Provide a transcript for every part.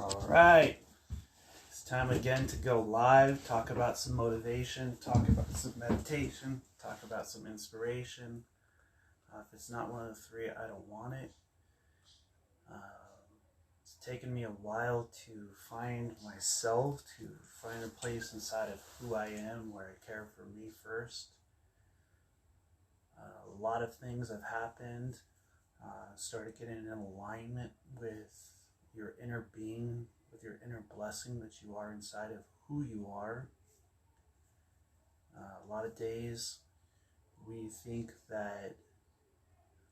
All right, it's time again to go live, talk about some motivation, talk about some meditation, talk about some inspiration. If it's not one of the three, I don't want it. It's taken me a while to find myself, to find a place inside of who I am where I care for me first. A lot of things have happened. Started getting in alignment with your inner being, with your inner blessing that you are inside of who you are. A lot of days we think that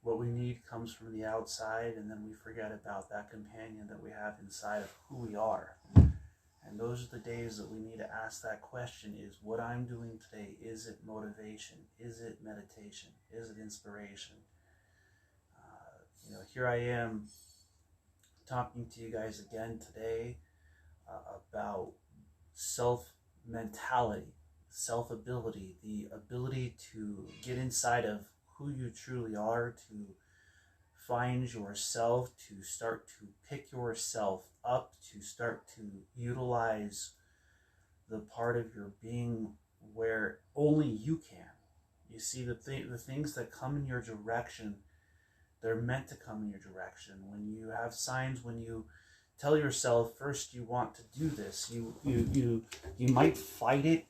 what we need comes from the outside, and then we forget about that companion that we have inside of who we are. And those are the days that we need to ask that question: is what I'm doing today, is it motivation? Is it meditation? Is it inspiration? Here I am talking to you guys again today about self-mentality, self-ability, the ability to get inside of who you truly are, to find yourself, to start to pick yourself up, to start to utilize the part of your being where only you can. You see, the things that come in your direction, they're meant to come in your direction. When you have signs, when you tell yourself first you want to do this, you might fight it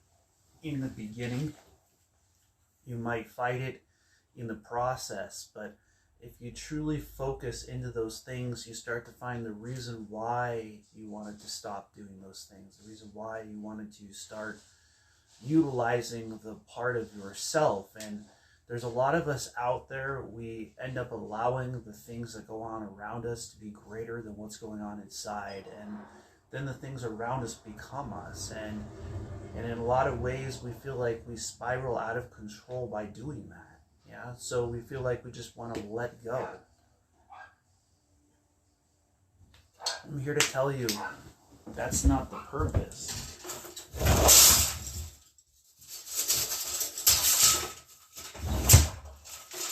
in the beginning. You might fight it in the process, but if you truly focus into those things, you start to find the reason why you wanted to stop doing those things, the reason why you wanted to start utilizing the part of yourself. And there's a lot of us out there, we end up allowing the things that go on around us to be greater than what's going on inside, and then the things around us become us. And in a lot of ways, we feel like we spiral out of control by doing that. Yeah, so we feel like we just want to let go. I'm here to tell you that's not the purpose.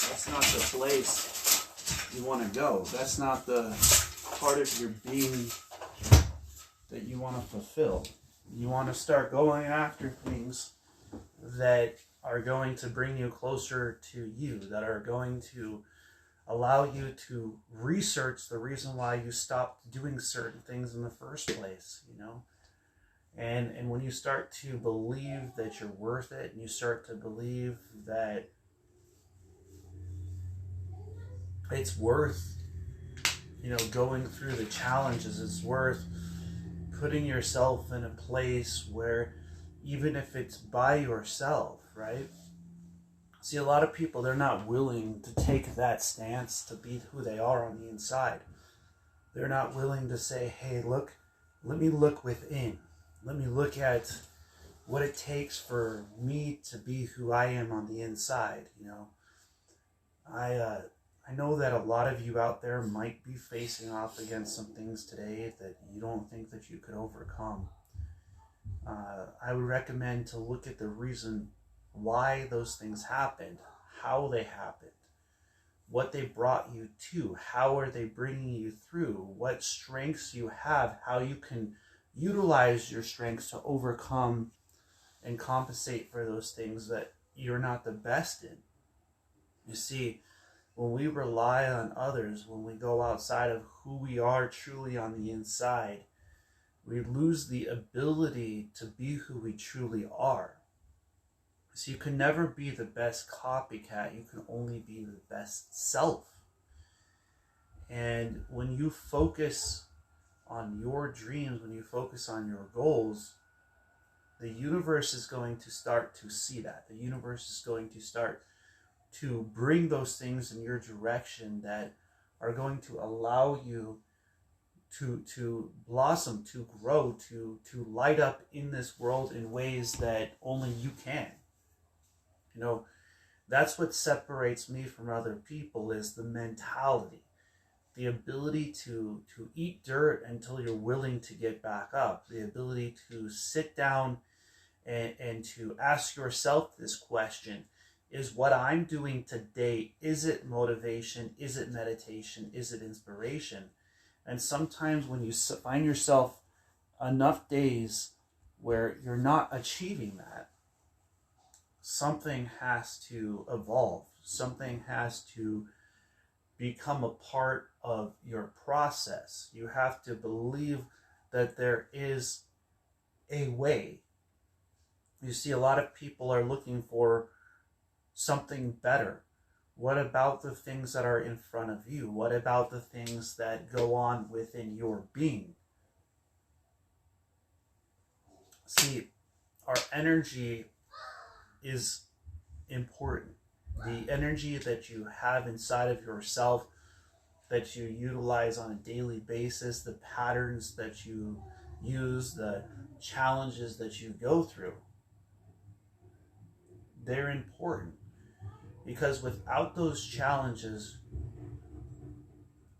That's not the place you want to go. That's not the part of your being that you want to fulfill. You want to start going after things that are going to bring you closer to you, that are going to allow you to research the reason why you stopped doing certain things in the first place, And when you start to believe that you're worth it, and you start to believe that it's worth, going through the challenges, it's worth putting yourself in a place where, even if it's by yourself, right? See, a lot of people, they're not willing to take that stance to be who they are on the inside. They're not willing to say, hey, look, let me look within. Let me look at what it takes for me to be who I am on the inside, I know that a lot of you out there might be facing off against some things today that you don't think that you could overcome. I would recommend to look at the reason why those things happened, how they happened, what they brought you to, how are they bringing you through, what strengths you have, how you can utilize your strengths to overcome and compensate for those things that you're not the best in. You see, when we rely on others, when we go outside of who we are truly on the inside, we lose the ability to be who we truly are. So you can never be the best copycat. You can only be the best self. And when you focus on your dreams, when you focus on your goals, the universe is going to start to see that. The universe is going to start to bring those things in your direction that are going to allow you to blossom, to grow, to light up in this world in ways that only you can. That's what separates me from other people, is the mentality, the ability to eat dirt until you're willing to get back up, the ability to sit down and to ask yourself this question: is what I'm doing today, is it motivation? Is it meditation? Is it inspiration? And sometimes when you find yourself enough days where you're not achieving that, something has to evolve. Something has to become a part of your process. You have to believe that there is a way. You see, a lot of people are looking for something better. What about the things that are in front of you? What about the things that go on within your being? See, our energy is important. The energy that you have inside of yourself, that you utilize on a daily basis, the patterns that you use, the challenges that you go through, they're important. Because without those challenges,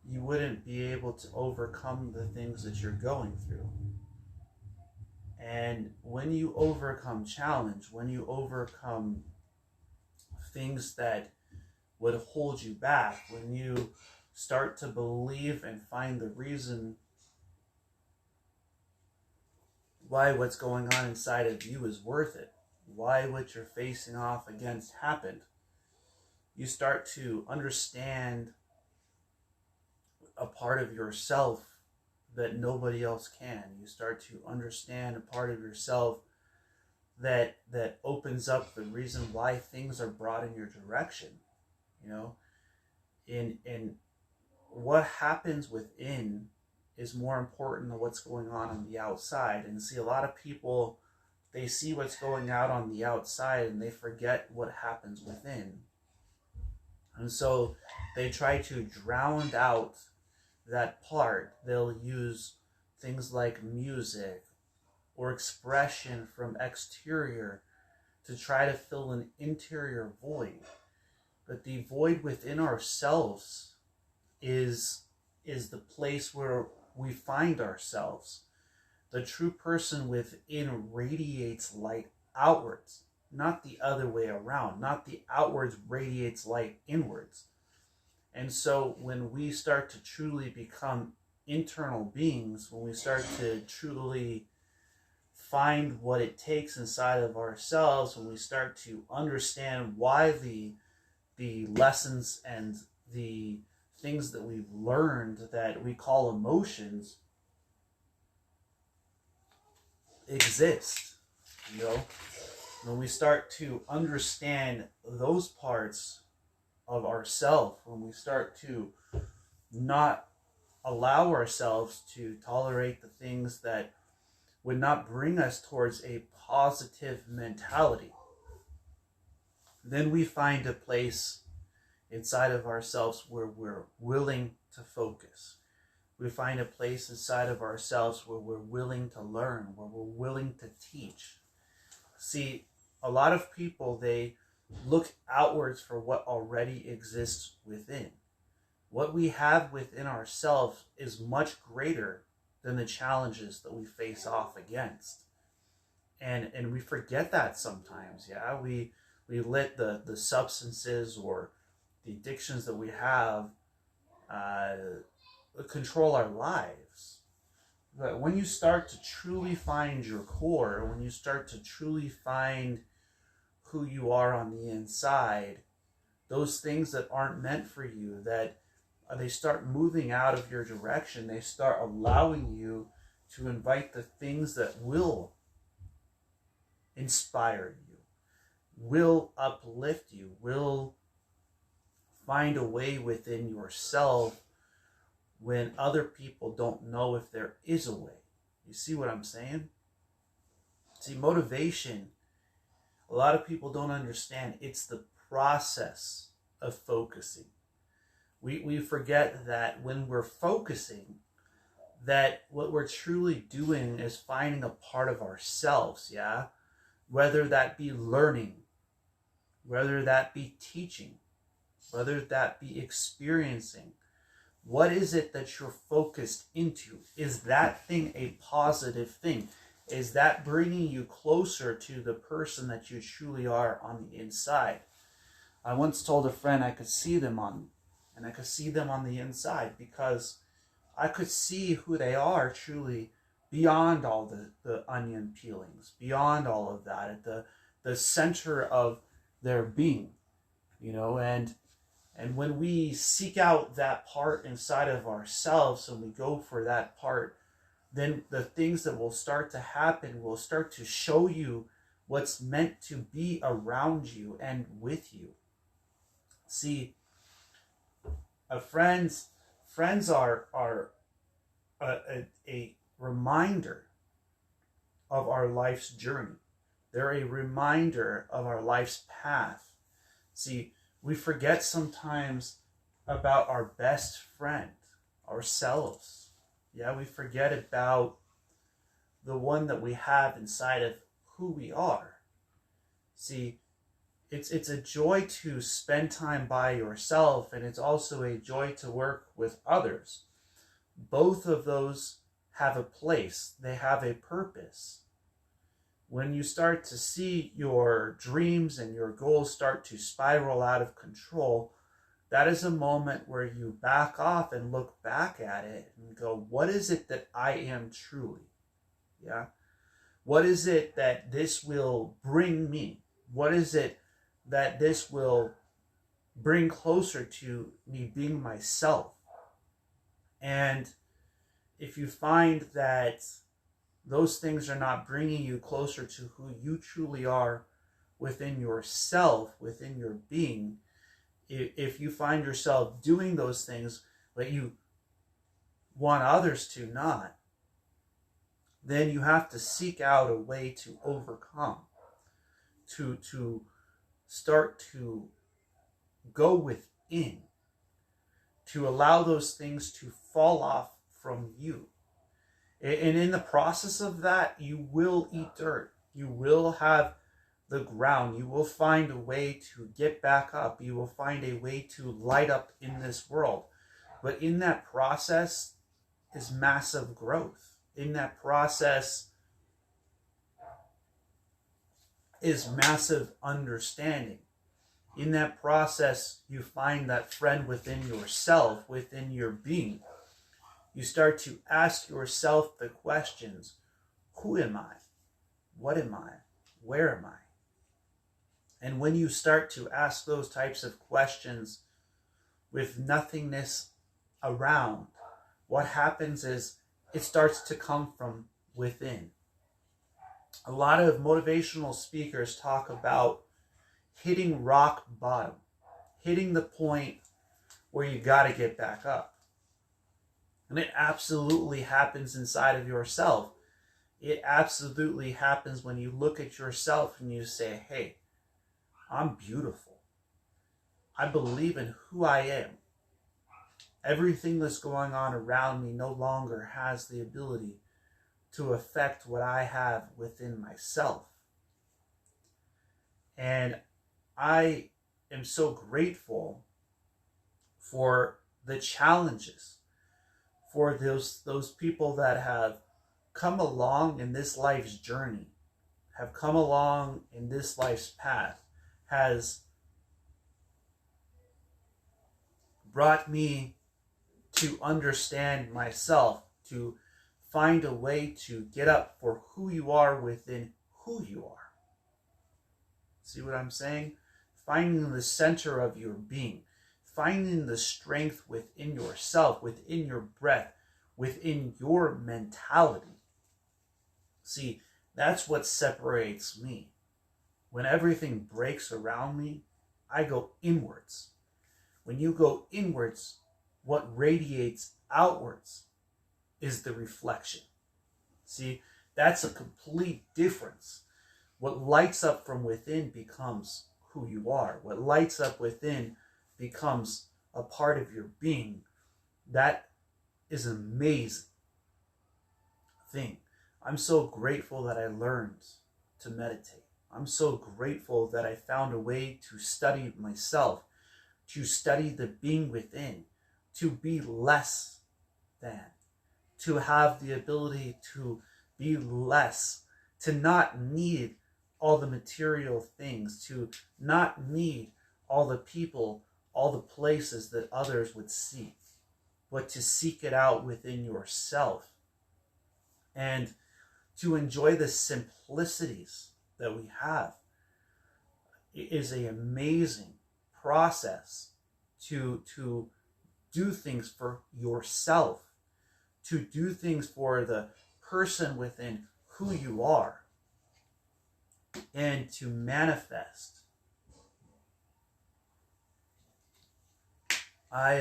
you wouldn't be able to overcome the things that you're going through. And when you overcome challenge, when you overcome things that would hold you back, when you start to believe and find the reason why what's going on inside of you is worth it, why what you're facing off against happened, you start to understand a part of yourself that nobody else can. You start to understand a part of yourself that opens up the reason why things are brought in your direction. You know, in what happens within is more important than what's going on the outside. And see, a lot of people, they see what's going out on the outside and they forget what happens within. And so they try to drown out that part. They'll use things like music or expression from exterior to try to fill an interior void. But the void within ourselves is the place where we find ourselves. The true person within radiates light outwards, not the other way around. Not the outwards radiates light inwards. And so when we start to truly become internal beings, when we start to truly find what it takes inside of ourselves, when we start to understand why the lessons and the things that we've learned that we call emotions exist, you know, when we start to understand those parts of ourselves, when we start to not allow ourselves to tolerate the things that would not bring us towards a positive mentality, then we find a place inside of ourselves where we're willing to focus. We find a place inside of ourselves where we're willing to learn, where we're willing to teach. See, a lot of people, they look outwards for what already exists within. What we have within ourselves is much greater than the challenges that we face off against. And we forget that sometimes, yeah? We let the substances or the addictions that we have control our lives. But when you start to truly find your core, when you start to truly find who you are on the inside, those things that aren't meant for you, that they start moving out of your direction, they start allowing you to invite the things that will inspire you, will uplift you, will find a way within yourself when other people don't know if there is a way. You see what I'm saying? See, motivation, a lot of people don't understand. It's the process of focusing. We forget that when we're focusing, that what we're truly doing is finding a part of ourselves, yeah? Whether that be learning, whether that be teaching, whether that be experiencing. What is it that you're focused into? Is that thing a positive thing? Is that bringing you closer to the person that you truly are on the inside? I once told a friend I could see them on the inside, because I could see who they are truly beyond all the onion peelings, beyond all of that, at the center of their being, and when we seek out that part inside of ourselves and we go for that part, then the things that will start to happen will start to show you what's meant to be around you and with you. See, friends are a reminder of our life's journey. They're a reminder of our life's path. See, we forget sometimes about our best friend, ourselves. Yeah, we forget about the one that we have inside of who we are. See, it's a joy to spend time by yourself, and it's also a joy to work with others. Both of those have a place. They have a purpose. When you start to see your dreams and your goals start to spiral out of control, that is a moment where you back off and look back at it and go, what is it that I am truly? Yeah. What is it that this will bring me? What is it that this will bring closer to me being myself? And if you find that those things are not bringing you closer to who you truly are within yourself, within your being, if you find yourself doing those things but you want others to not, then you have to seek out a way to overcome, to start to go within, to allow those things to fall off from you. And in the process of that, you will eat dirt. You will have the ground. You will find a way to get back up. You will find a way to light up in this world. But in that process is massive growth. In that process is massive understanding. In that process, you find that friend within yourself, within your being. You start to ask yourself the questions, who am I? What am I? Where am I? And when you start to ask those types of questions with nothingness around, what happens is it starts to come from within. A lot of motivational speakers talk about hitting rock bottom, hitting the point where you got to get back up. And it absolutely happens inside of yourself. It absolutely happens when you look at yourself and you say, hey, I'm beautiful. I believe in who I am. Everything that's going on around me no longer has the ability to affect what I have within myself. And I am so grateful for the challenges, for those people that have come along in this life's journey, have come along in this life's path, has brought me to understand myself, to find a way to get up for who you are within who you are. See what I'm saying? Finding the center of your being, finding the strength within yourself, within your breath, within your mentality. See, that's what separates me. When everything breaks around me, I go inwards. When you go inwards, what radiates outwards is the reflection. See, that's a complete difference. What lights up from within becomes who you are. What lights up within becomes a part of your being. That is an amazing thing. I'm so grateful that I learned to meditate. I'm so grateful that I found a way to study myself, to study the being within, to be less than, to have the ability to be less, to not need all the material things, to not need all the people, all the places that others would seek, but to seek it out within yourself and to enjoy the simplicities that we have. It is an amazing process to do things for yourself, to do things for the person within who you are, and to manifest. I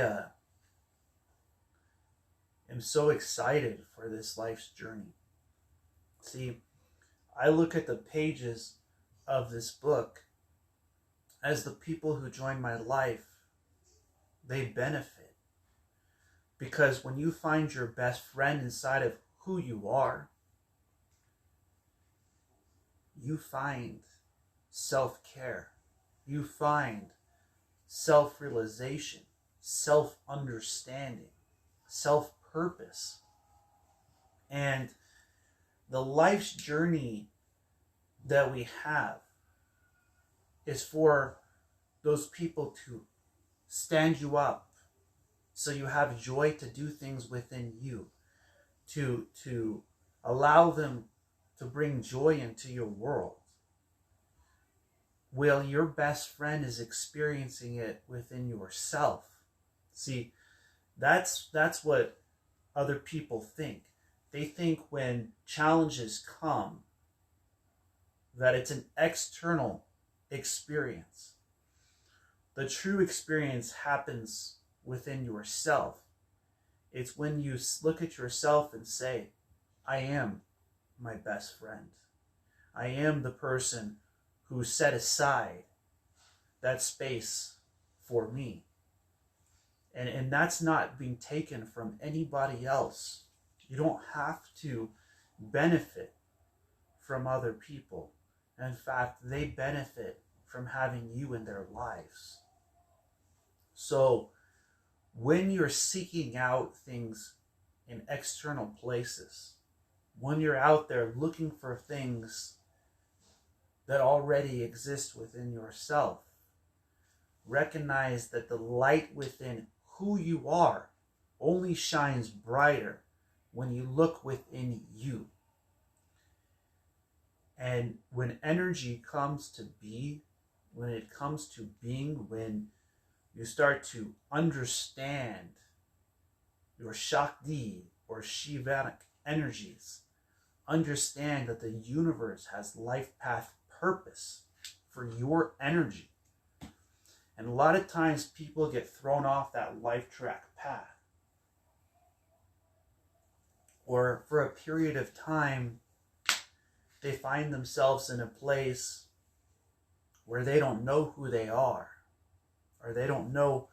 am so excited for this life's journey. See, I look at the pages of this book as the people who join my life, they benefit. Because when you find your best friend inside of who you are, you find self-care. You find self-realization, self-understanding, self-purpose. And the life's journey that we have is for those people to stand you up so you have joy to do things within you, to allow them to bring joy into your world. Well, your best friend is experiencing it within yourself. See, that's what other people think. They think when challenges come that it's an external experience. The true experience happens within yourself. It's when you look at yourself and say, I am my best friend. I am the person who set aside that space for me. And that's not being taken from anybody else. You don't have to benefit from other people. In fact, they benefit from having you in their lives. So when you're seeking out things in external places, when you're out there looking for things that already exist within yourself, recognize that the light within who you are only shines brighter when you look within you. And when energy comes to be, when it comes to being, when you start to understand your Shakti or Shivanic energies, understand that the universe has life path purpose for your energy. And a lot of times people get thrown off that life track path. Or for a period of time, they find themselves in a place where they don't know who they are, or they don't know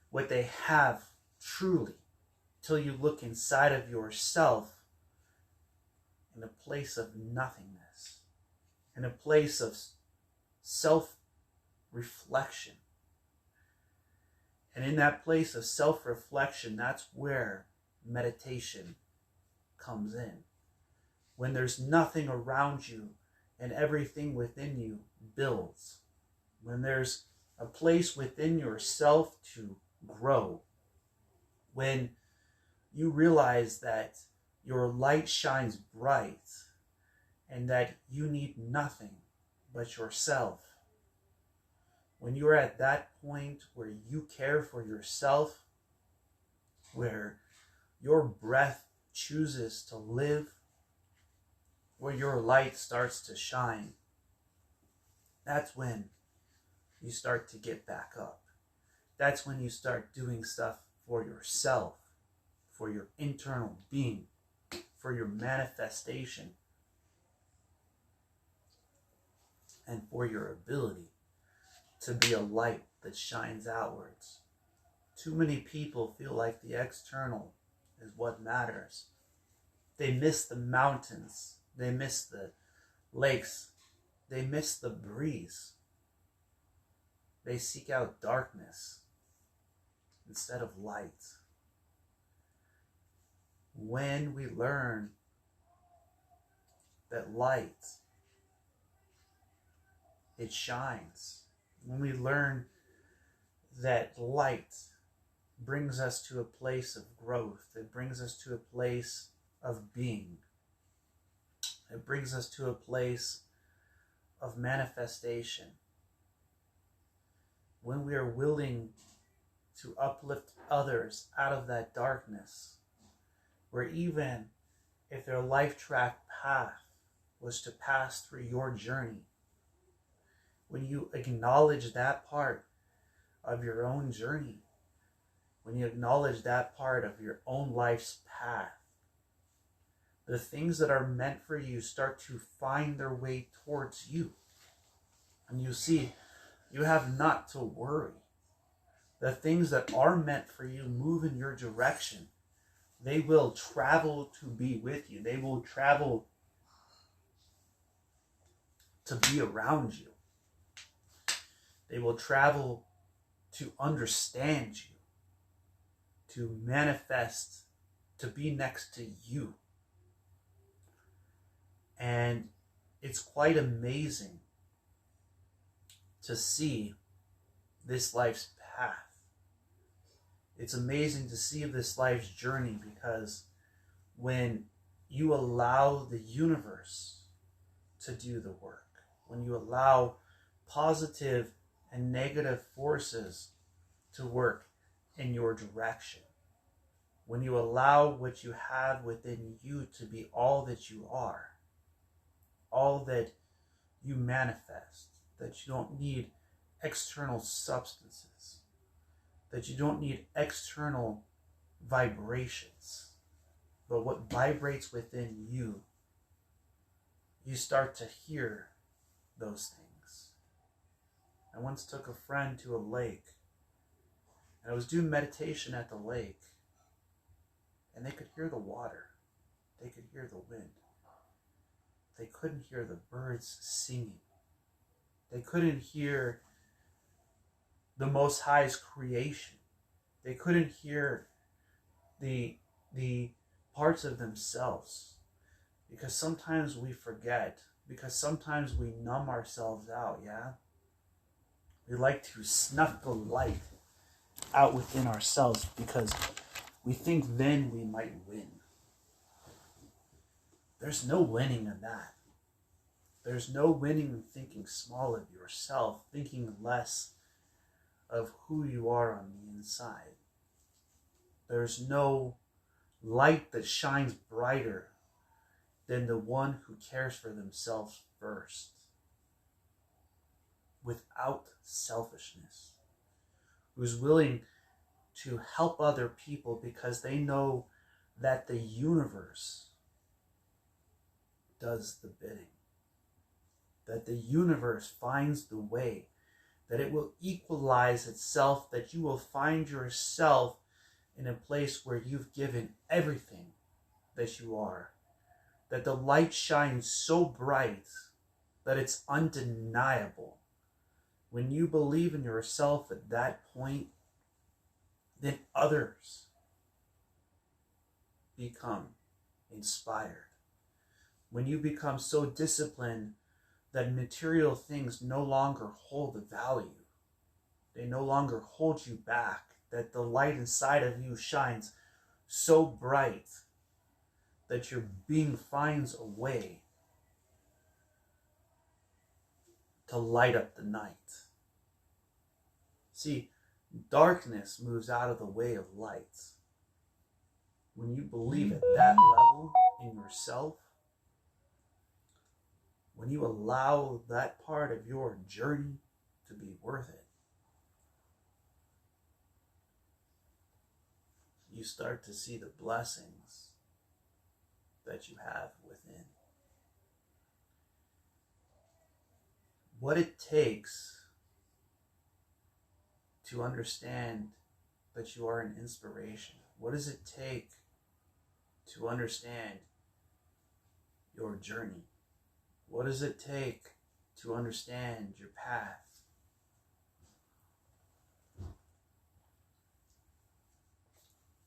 what they have truly, till you look inside of yourself in a place of nothingness, in a place of self-reflection. And in that place of self-reflection, that's where meditation comes in. When there's nothing around you and everything within you builds. When there's a place within yourself to grow. When you realize that your light shines bright and that you need nothing but yourself. When you're at that point where you care for yourself, where your breath chooses to live, where your light starts to shine, that's when you start to get back up. That's when you start doing stuff for yourself, for your internal being, for your manifestation, and for your ability to be a light that shines outwards. Too many people feel like the external is what matters. They miss the mountains. They miss the lakes. They miss the breeze. They seek out darkness instead of light. When we learn that light, it shines. When we learn that light brings us to a place of growth. It brings us to a place of being. It brings us to a place of manifestation. When we are willing to uplift others out of that darkness, where even if their life track path was to pass through your journey, when you acknowledge that part of your own journey, when you acknowledge that part of your own life's path, the things that are meant for you start to find their way towards you. And you see, you have not to worry. The things that are meant for you move in your direction. They will travel to be with you. They will travel to be around you. They will travel to understand you, to manifest, to be next to you. And it's quite amazing to see this life's path. It's amazing to see this life's journey, because when you allow the universe to do the work, when you allow positive and negative forces to work in your direction, when you allow what you have within you to be all that you are, all that you manifest, that you don't need external substances, that you don't need external vibrations, but what vibrates within you, you start to hear those things. I once took a friend to a lake, and I was doing meditation at the lake, and they could hear the water, they could hear the wind, they couldn't hear the birds singing, they couldn't hear the Most High's creation, they couldn't hear the parts of themselves, because sometimes we forget, because sometimes we numb ourselves out, yeah? We like to snuff the light out within ourselves because we think then we might win. There's no winning in that. There's no winning in thinking small of yourself, thinking less of who you are on the inside. There's no light that shines brighter than the one who cares for themselves first, without selfishness, who's willing to help other people because they know that the universe does the bidding, that the universe finds the way, that it will equalize itself, that you will find yourself in a place where you've given everything that you are, that the light shines so bright that it's undeniable. When you believe in yourself at that point, then others become inspired. When you become so disciplined that material things no longer hold a value, they no longer hold you back, that the light inside of you shines so bright that your being finds a way to light up the night. See, darkness moves out of the way of light. When you believe at that level in yourself, when you allow that part of your journey to be worth it, you start to see the blessings that you have within. What it takes to understand that you are an inspiration. What does it take to understand your journey? What does it take to understand your path?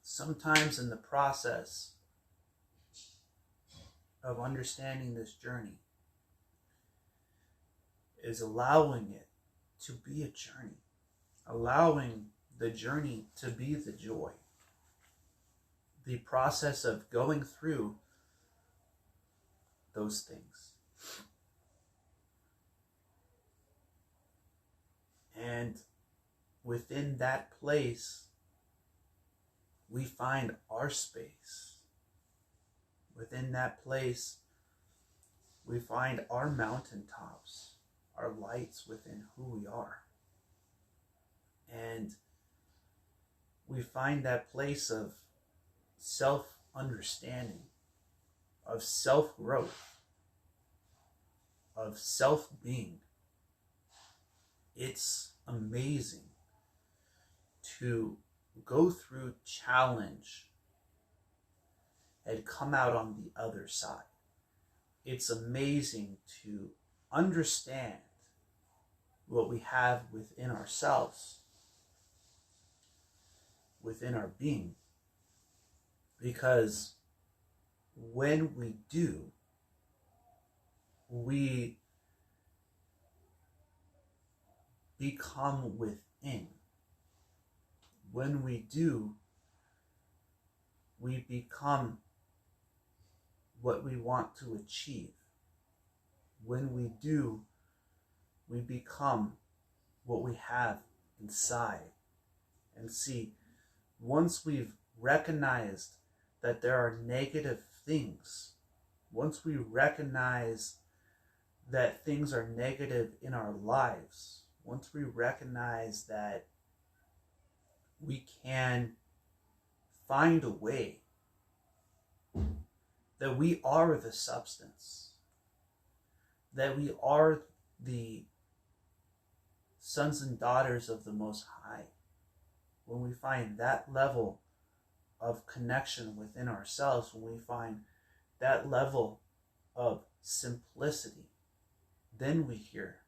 Sometimes in the process of understanding this journey is allowing it to be a journey, allowing the journey to be the joy. The process of going through those things. And within that place, we find our space. Within that place, we find our mountaintops, our lights within who we are. And we find that place of self-understanding, of self-growth, of self-being. It's amazing to go through challenge and come out on the other side. It's amazing to understand what we have within ourselves, within our being, because when we do, we become within. When we do, we become what we want to achieve. When we do, we become what we have inside. And see, once we've recognized that there are negative things, once we recognize that things are negative in our lives, once we recognize that we can find a way, that we are the substance, that we are the sons and daughters of the Most High, when we find that level of connection within ourselves, when we find that level of simplicity, then we hear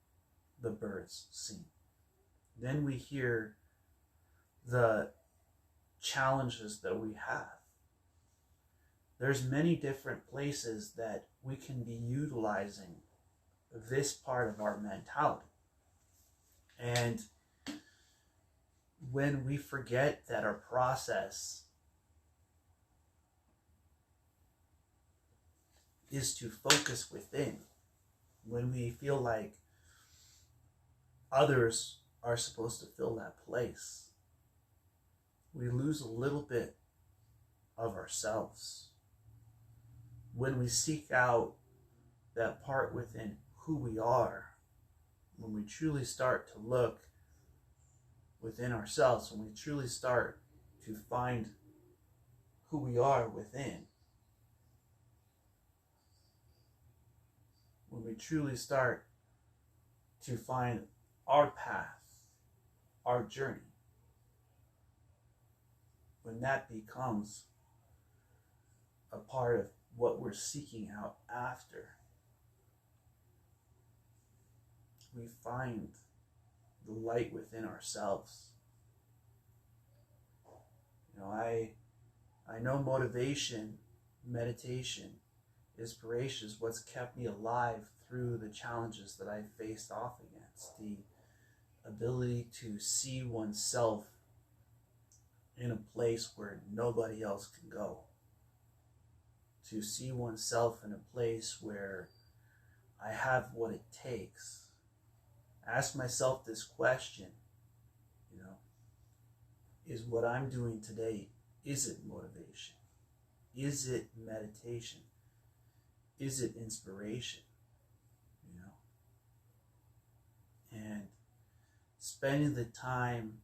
the birds sing. Then we hear the challenges that we have. There's many different places that we can be utilizing this part of our mentality. And when we forget that our process is to focus within, when we feel like others are supposed to fill that place, we lose a little bit of ourselves. When we seek out that part within who we are, when we truly start to look within ourselves, when we truly start to find who we are within, when we truly start to find our path, our journey, when that becomes a part of what we're seeking out after, we find the light within ourselves. You know, I know motivation, meditation, inspiration is what's kept me alive through the challenges that I faced off against. The ability to see oneself in a place where nobody else can go. To see oneself in a place where I have what it takes. Ask myself this question, is what I'm doing today, is it motivation? Is it meditation? Is it inspiration? And spending the time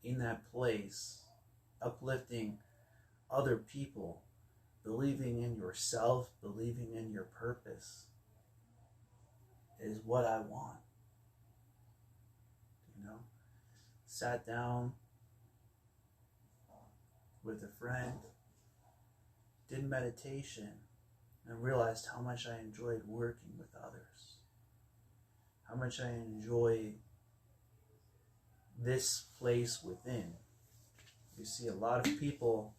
in that place, uplifting other people, believing in yourself, believing in your purpose, is what I want. Sat down with a friend, did meditation, and realized how much I enjoyed working with others, how much I enjoy this place within. You see, a lot of people,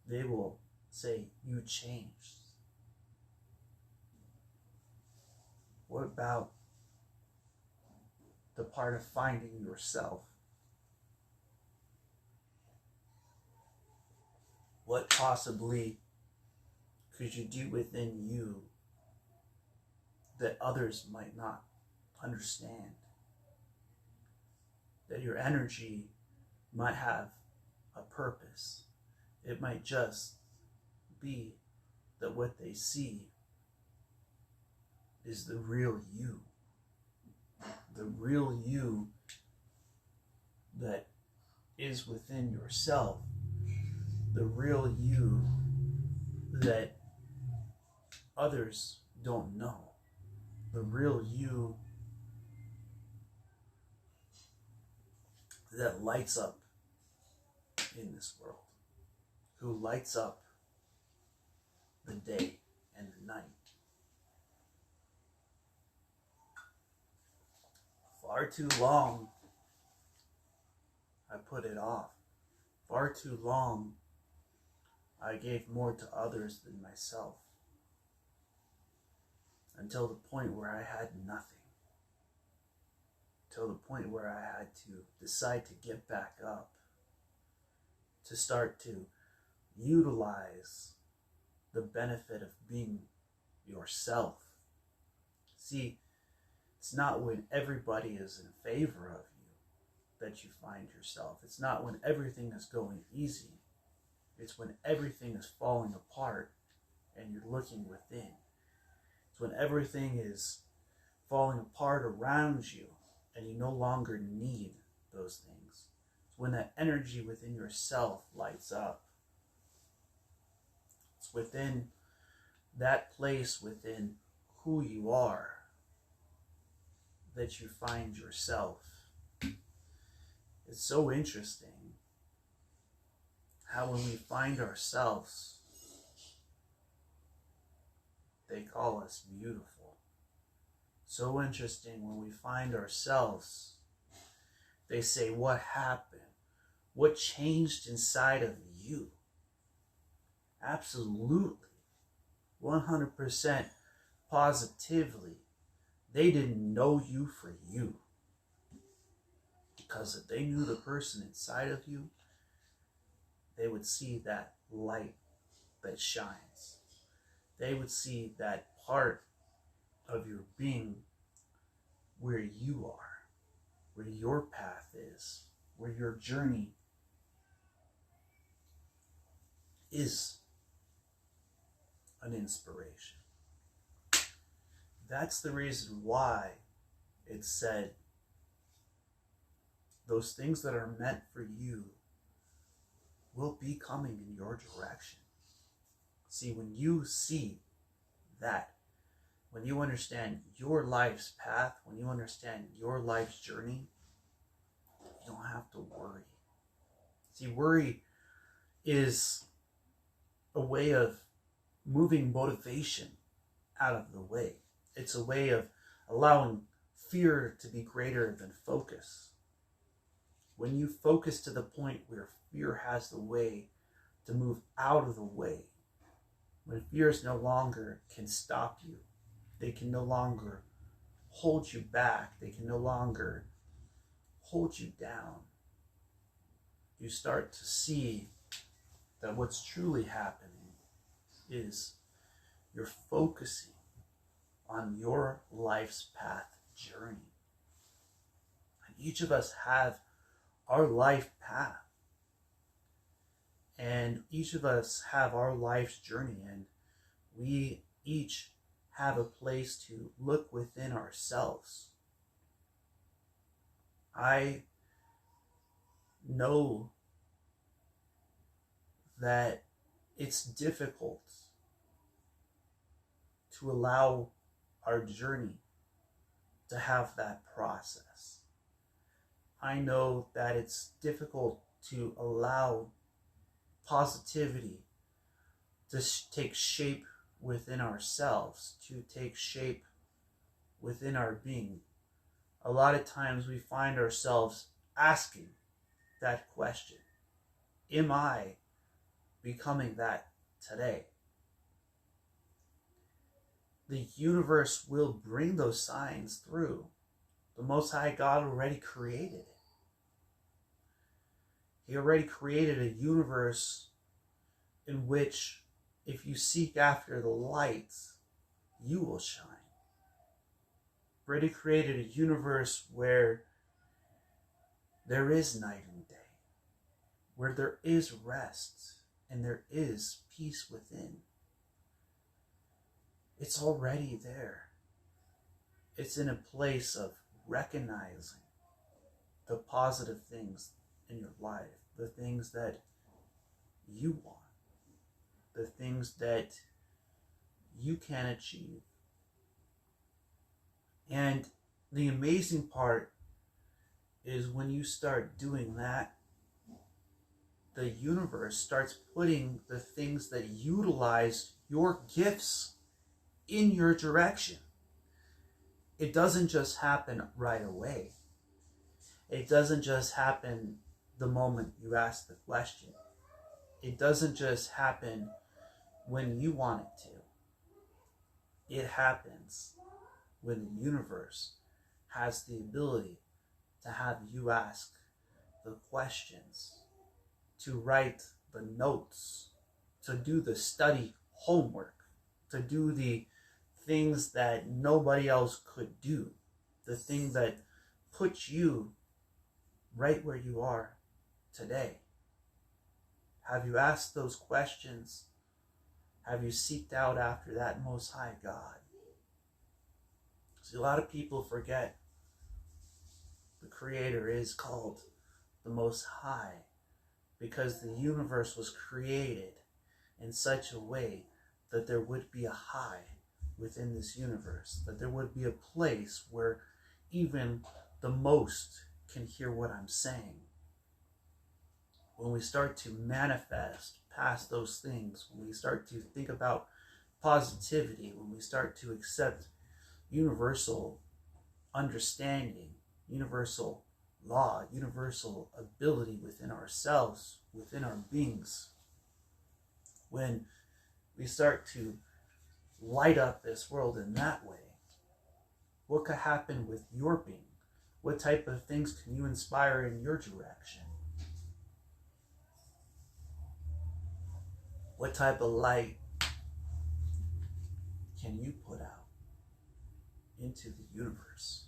they will say, you changed. What about the part of finding yourself? What possibly could you do within you that others might not understand? That your energy might have a purpose. It might just be that what they see is the real you. The real you that is within yourself. The real you that others don't know. The real you that lights up in this world. Who lights up the day and the night. Far too long I put it off. Far too long I gave more to others than myself. Until the point where I had nothing. Till the point where I had to decide to get back up. To start to utilize the benefit of being yourself. See, it's not when everybody is in favor of you that you find yourself. It's not when everything is going easy. It's when everything is falling apart and you're looking within. It's when everything is falling apart around you and you no longer need those things. It's when that energy within yourself lights up. It's within that place within who you are that you find yourself. It's so interesting how when we find ourselves, they call us beautiful. So interesting when we find ourselves, they say, what happened? What changed inside of you? Absolutely. 100% positively. They didn't know you for you. Because if they knew the person inside of you, they would see that light that shines. They would see that part of your being where you are, where your path is, where your journey is an inspiration. That's the reason why it's said those things that are meant for you will be coming in your direction. See, when you see that, when you understand your life's path, when you understand your life's journey, you don't have to worry. See, worry is a way of moving motivation out of the way. It's a way of allowing fear to be greater than focus. When you focus to the point where fear has the way to move out of the way, when fears no longer can stop you, they can no longer hold you back, they can no longer hold you down, you start to see that what's truly happening is you're focusing on your life's path journey. And each of us have our life path. And each of us have our life's journey, and we each have a place to look within ourselves. I know that it's difficult to allow our journey to have that process. I know that it's difficult to allow positivity to take shape within ourselves, to take shape within our being. A lot of times we find ourselves asking that question. Am I becoming that today? The universe will bring those signs through. The Most High God already created it. He already created a universe in which if you seek after the light, you will shine. Brady created a universe where there is night and day, where there is rest and there is peace within. It's already there. It's in a place of recognizing the positive things in your life, the things that you want, the things that you can achieve. And the amazing part is when you start doing that, the universe starts putting the things that utilize your gifts in your direction. It doesn't just happen right away. It doesn't just happen the moment you ask the question. It doesn't just happen when you want it to. It happens when the universe has the ability to have you ask the questions, to write the notes, to do the study homework, to do the things that nobody else could do, the thing that puts you right where you are today. Have you asked those questions? Have you seeked out after that Most High God? See, a lot of people forget the Creator is called the Most High because the universe was created in such a way that there would be a high within this universe, that there would be a place where even the most can hear what I'm saying. When we start to manifest past those things, when we start to think about positivity, when we start to accept universal understanding, universal law, universal ability within ourselves, within our beings, when we start to light up this world in that way, what could happen with your being? What type of things can you inspire in your direction? What type of light can you put out into the universe?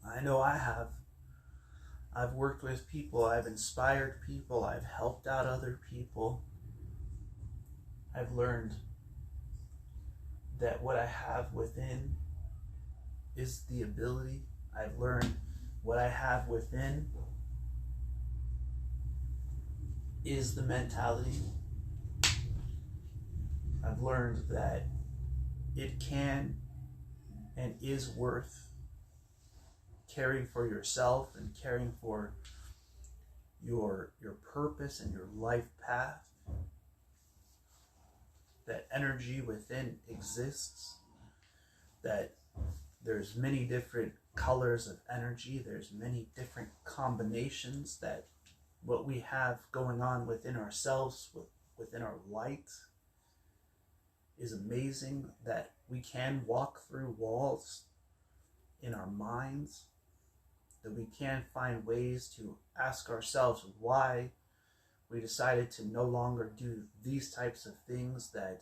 I know I have. I've worked with people, I've inspired people, I've helped out other people. I've learned that what I have within is the ability. I've learned what I have within is the mentality. I've learned that it can and is worth caring for yourself and caring for your purpose and your life path. That energy within exists, that there's many different colors of energy, there's many different combinations, that what we have going on within ourselves, within our light, is amazing, that we can walk through walls in our minds, that we can find ways to ask ourselves why we decided to no longer do these types of things, that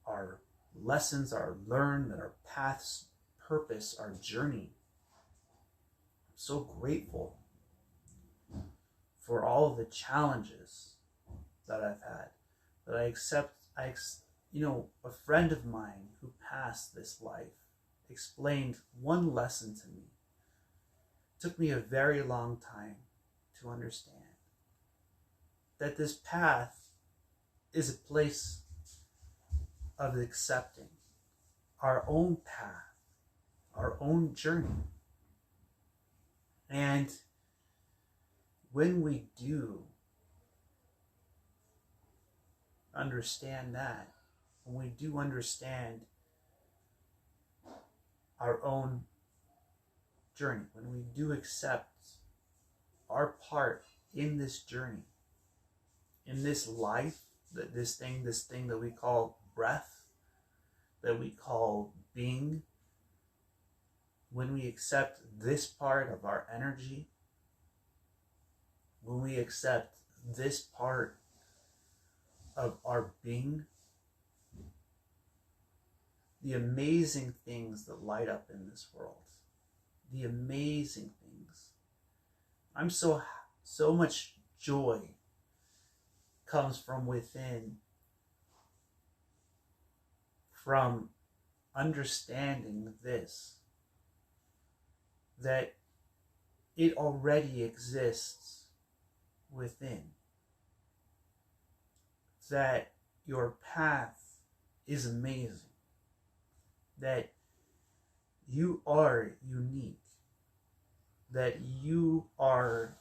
our lessons are learned, that our paths, purpose, our journey. I'm so grateful for all of the challenges that I've had, that a friend of mine who passed this life explained one lesson to me. It took me a very long time to understand that this path is a place of accepting our own path, our own journey. And when we do understand that, when we do understand our own journey, when we do accept our part in this journey, in this life, that this thing that we call breath, that we call being, when we accept this part of our energy, when we accept this part the amazing things that light up in this world. The amazing things. I'm so much joy comes from within, from understanding this, that it already exists within, that your path is amazing, that you are unique, that you are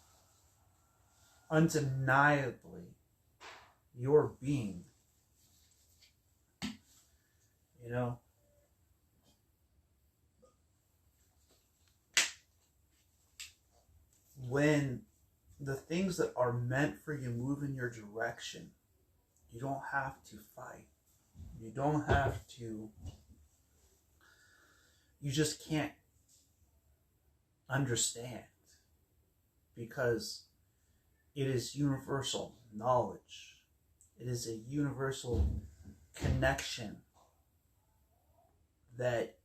undeniably your being. You know, when the things that are meant for you move in your direction, you don't have to fight. You don't have to, you just can't understand, because it is universal knowledge. It is a universal connection that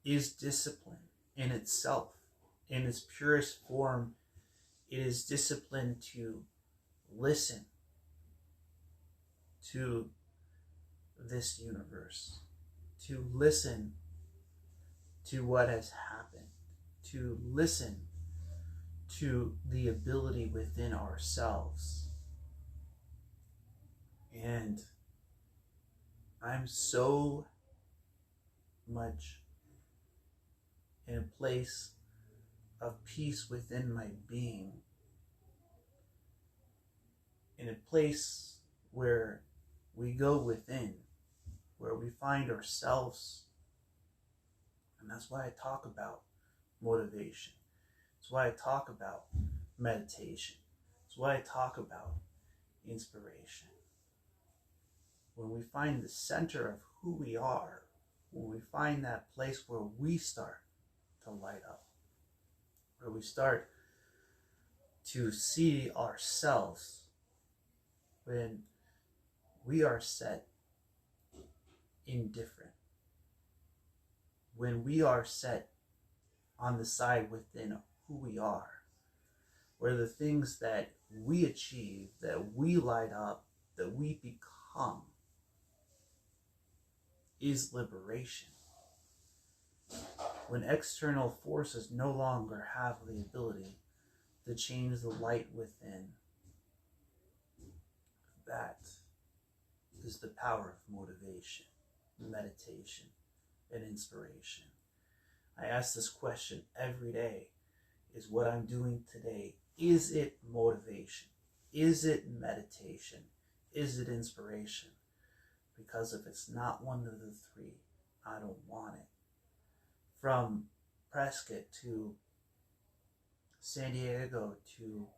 is discipline in itself. In its purest form, it is discipline to listen to this universe, to listen to what has happened, to listen to the ability within ourselves. And I'm so much in a place of peace within my being, in a place where we go within, where we find ourselves. And that's why I talk about motivation. That's why I talk about meditation. That's why I talk about inspiration. When we find the center of who we are, when we find that place where we start to light up, where we start to see ourselves, when we are set indifferent, when we are set on the side within who we are, where the things that we achieve, that we light up, that we become, is liberation. When external forces no longer have the ability to change the light within, that is the power of motivation, meditation, and inspiration. I ask this question every day. Is what I'm doing today, is it motivation? Is it meditation? Is it inspiration? Because if it's not one of the three, I don't want it. From Prescott to San Diego to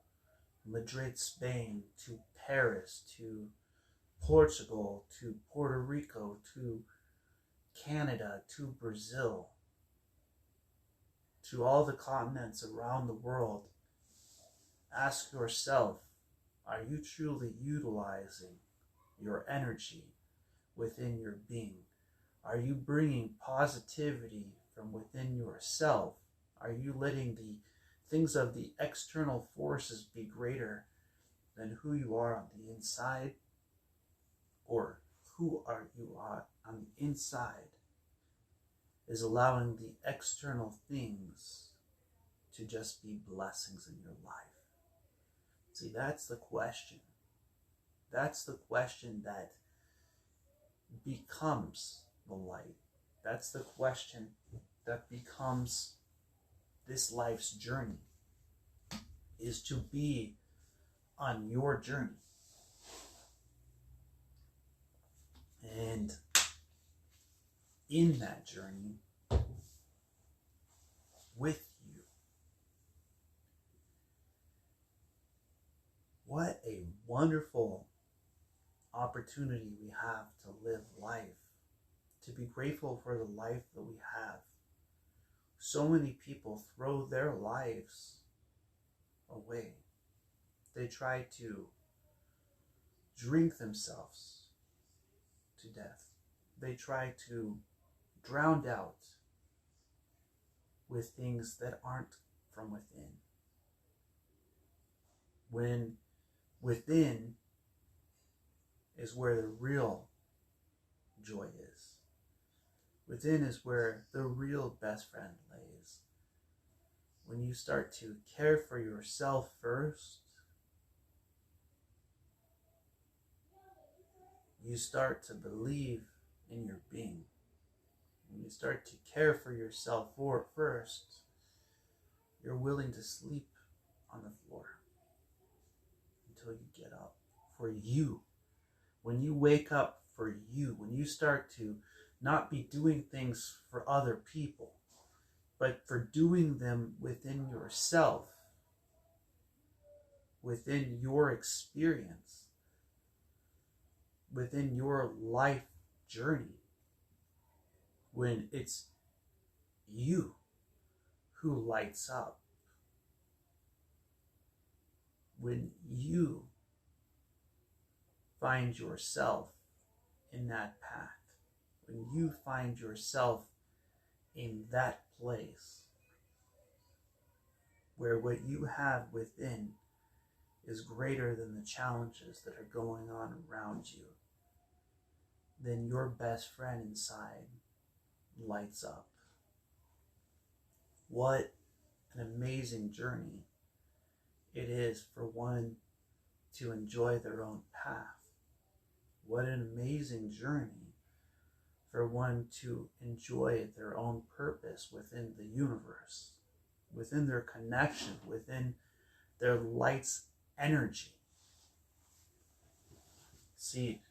Madrid, Spain, to Paris, to Portugal, to Puerto Rico, to Canada, to Brazil, to all the continents around the world, ask yourself, are you truly utilizing your energy within your being? Are you bringing positivity from within yourself? Are you letting the things of the external forces be greater than who you are on the inside? Or who are you on the inside is allowing the external things to just be blessings in your life? See, that's the question. That's the question that becomes the light. That's the question that becomes this life's journey, is to be on your journey. And in that journey, with you. What a wonderful opportunity we have to live life, to be grateful for the life that we have. So many people throw their lives away. They try to drink themselves to death. they try to drown out with things that aren't from within. When within is where the real joy is. Within is where the real best friend lays. When you start to care for yourself first, you start to believe in your being. When you start to care for yourself first, you're willing to sleep on the floor until you get up for you. When you wake up for you, when you start to not be doing things for other people, but for doing them within yourself, within your experience, within your life journey, when it's you who lights up, when you find yourself in that path, when you find yourself in that place where what you have within is greater than the challenges that are going on around you, then your best friend inside lights up. What an amazing journey it is for one to enjoy their own path. What an amazing journey for one to enjoy their own purpose within the universe, within their connection, within their light's energy. See,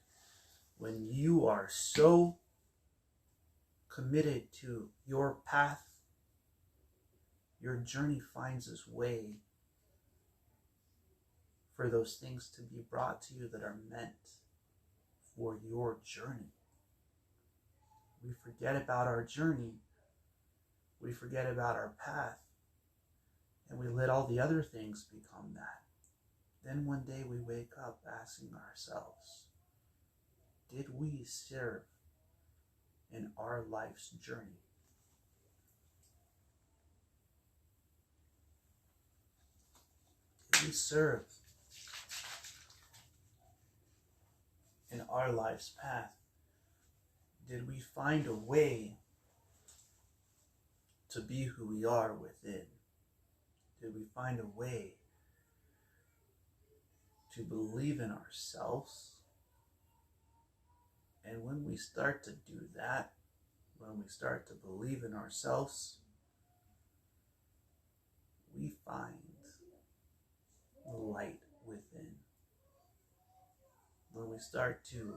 when you are so committed to your path, your journey finds its way for those things to be brought to you that are meant for your journey. We forget about our journey, we forget about our path, and we let all the other things become that. Then one day we wake up asking ourselves, did we serve in our life's journey? Did we serve in our life's path? Did we find a way to be who we are within? Did we find a way to believe in ourselves? And when we start to do that, when we start to believe in ourselves, we find the light within. When we start to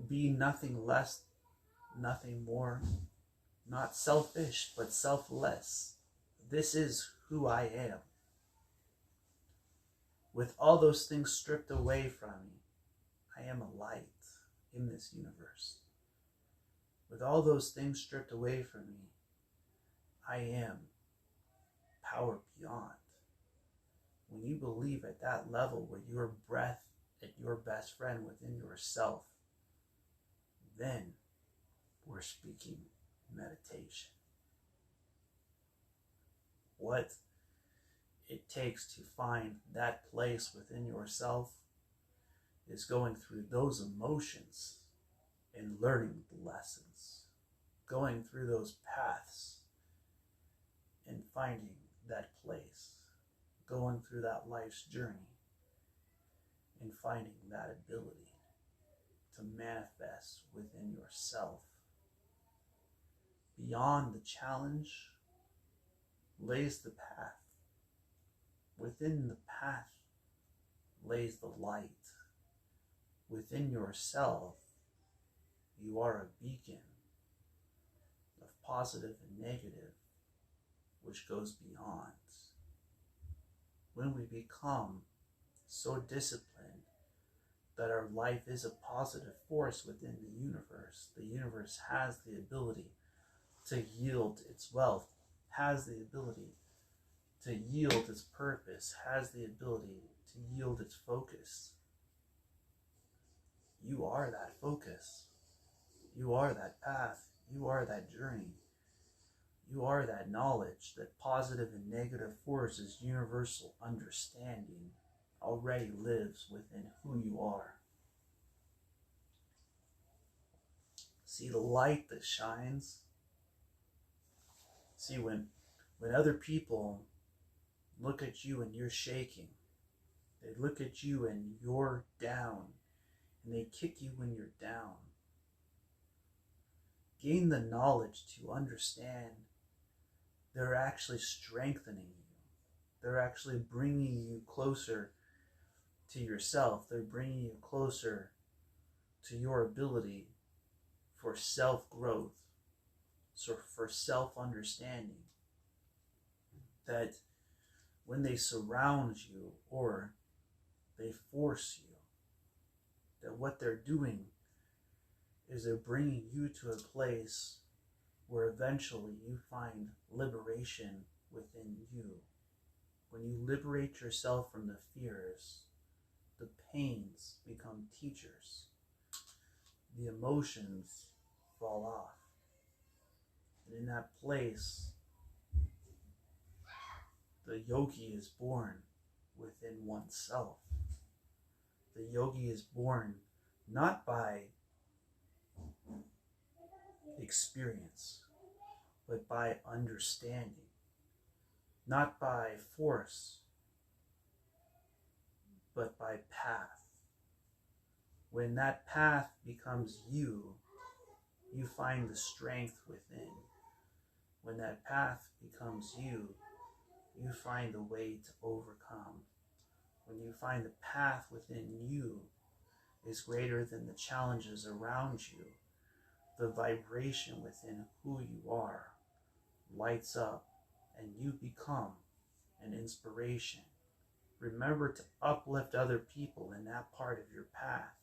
be nothing less, nothing more, not selfish, but selfless. This is who I am. With all those things stripped away from me, I am a light in this universe. With all those things stripped away from me, I am power beyond. When you believe at that level where your breath at your best friend within yourself, then we're speaking meditation. What it takes to find that place within yourself is going through those emotions and learning the lessons, going through those paths and finding that place, going through that life's journey and finding that ability to manifest within yourself. Beyond the challenge lays the path. Within the path lays the light. Within yourself, you are a beacon of positive and negative, which goes beyond. When we become so disciplined that our life is a positive force within the universe has the ability to yield its wealth, has the ability to yield its purpose, has the ability to yield its focus. You are that focus. You are that path. You are that journey. You are that knowledge, that positive and negative forces, universal understanding already lives within who you are. See the light that shines? See, when other people look at you and you're shaking, they look at you and you're down, and they kick you when you're down. Gain the knowledge to understand they're actually strengthening you. They're actually bringing you closer to yourself. They're bringing you closer to your ability for self-growth, so for self-understanding. That when they surround you or they force you, that what they're doing is they're bringing you to a place where eventually you find liberation within you. When you liberate yourself from the fears, the pains become teachers. The emotions fall off. And in that place, the yogi is born within oneself. The yogi is born not by experience, but by understanding, not by force, but by path. When that path becomes you, you find the strength within. When that path becomes you, you find the way to overcome. When you find the path within you is greater than the challenges around you, the vibration within who you are lights up and you become an inspiration. Remember to uplift other people in that part of your path,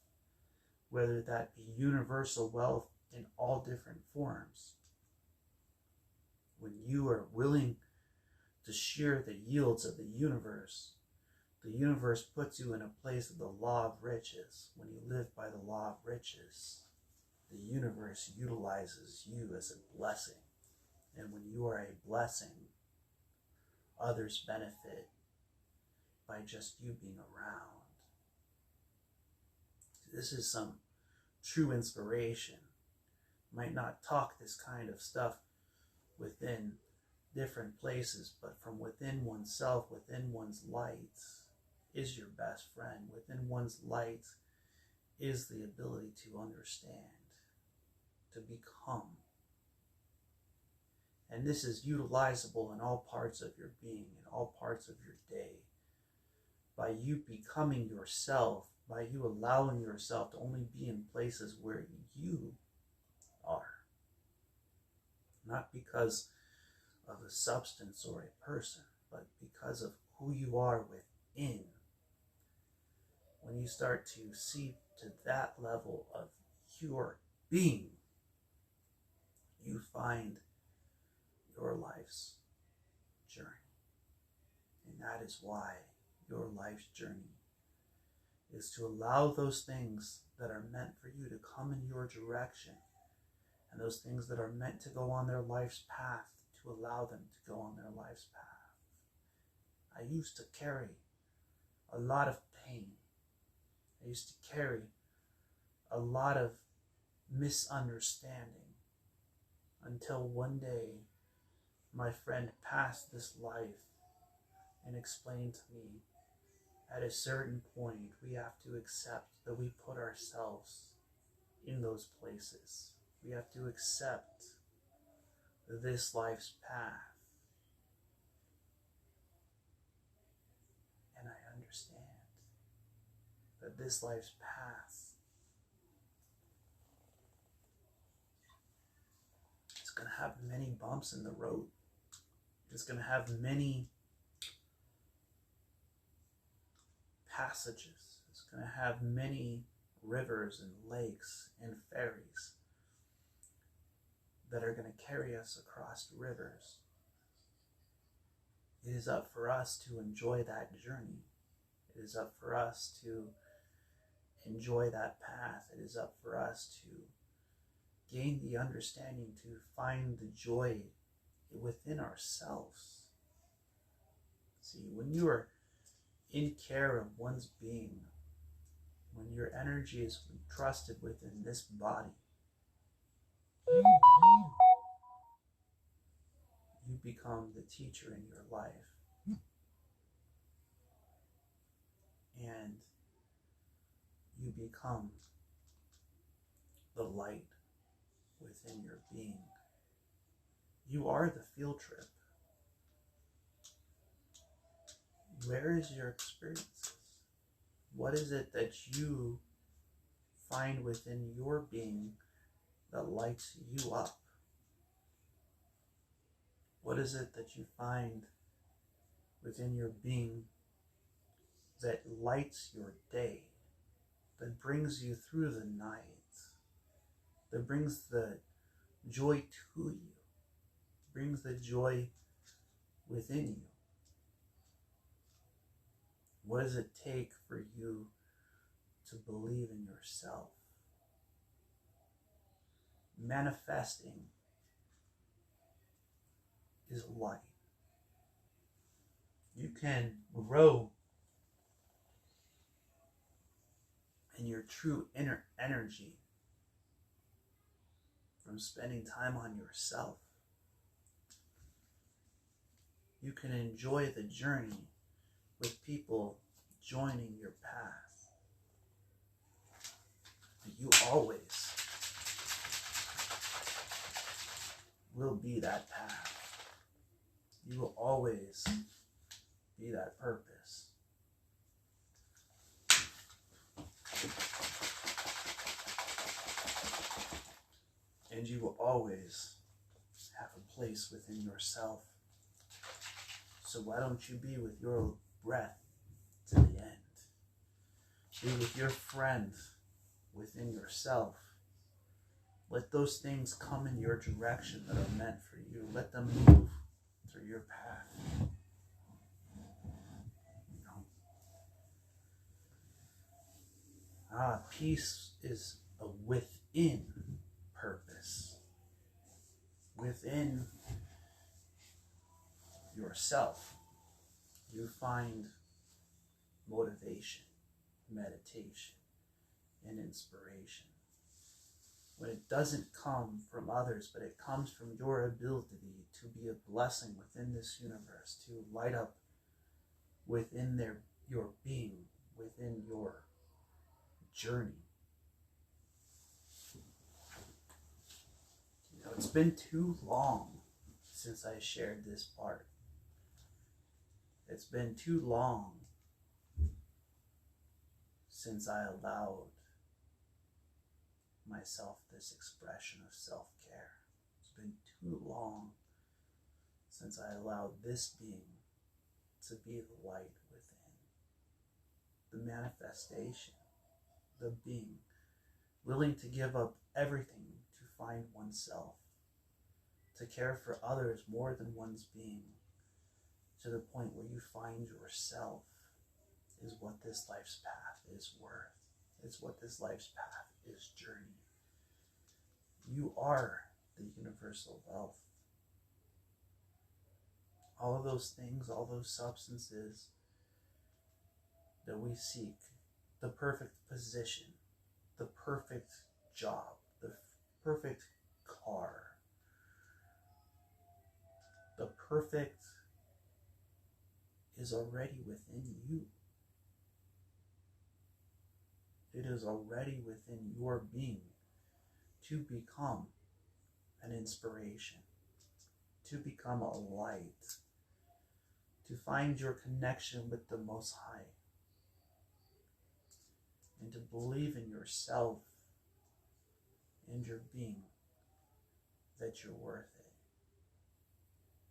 whether that be universal wealth in all different forms. When you are willing to share the yields of the universe puts you in a place of the law of riches. When you live by the law of riches, the universe utilizes you as a blessing. And when you are a blessing, others benefit by just you being around. This is some true inspiration. Might not talk this kind of stuff within different places, but from within oneself, within one's light, is your best friend. Within one's light is the ability to understand, to become. And this is utilizable in all parts of your being, in all parts of your day. By you becoming yourself, by you allowing yourself to only be in places where you are. Not because of a substance or a person, but because of who you are within. When you start to see to that level of your being, you find your life's journey. And that is why your life's journey is to allow those things that are meant for you to come in your direction, and those things that are meant to go on their life's path, to allow them to go on their life's path. I used to carry a lot of pain. I used to carry a lot of misunderstanding until one day my friend passed this life and explained to me, at a certain point we have to accept that we put ourselves in those places. We have to accept this life's path. And I understand that this life's path is going to have many bumps in the road. It's going to have many passages. It's going to have many rivers and lakes and ferries that are going to carry us across rivers. It is up for us to enjoy that journey. It is up for us to enjoy that path. It is up for us to gain the understanding to find the joy within ourselves. See, when you are in care of one's being, when your energy is trusted within this body, you become the teacher in your life. And you become the light within your being. You are the field trip. Where is your experiences? What is it that you find within your being that lights you up? What is it that you find within your being that lights your day, that brings you through the night, that brings the joy to you, brings the joy within you? What does it take for you to believe in yourself? Manifesting is light. You can grow in your true inner energy from spending time on yourself. You can enjoy the journey with people joining your path. But you always will be that path. You will always be that purpose. And you will always have a place within yourself. So why don't you be with your breath to the end? Be with your friend within yourself. Let those things come in your direction that are meant for you. Let them move through your path. Peace is a within purpose. Within yourself, you find motivation, meditation, and inspiration. When it doesn't come from others, but it comes from your ability to be a blessing within this universe, to light up within your being, within your journey. It's been too long since I shared this part. It's been too long since I allowed myself this expression of self-care. It's been too long since I allowed this being to be the light within, the manifestation, the being willing to give up everything to find oneself, to care for others more than one's being, to the point where you find yourself is what this life's path is worth. It's what this life's path is journey. You are the universal wealth. All of those things, all those substances that we seek, the perfect position, the perfect job, the perfect car, the perfect is already within you. It is already within your being to become an inspiration, to become a light, to find your connection with the Most High, and to believe in yourself and your being that you're worth it.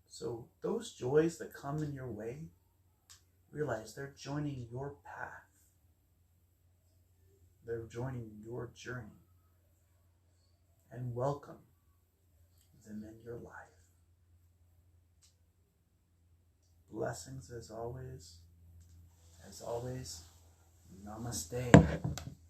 So those joys that come in your way, realize they're joining your path. They're joining your journey. And welcome them in your life. Blessings as always. Namaste.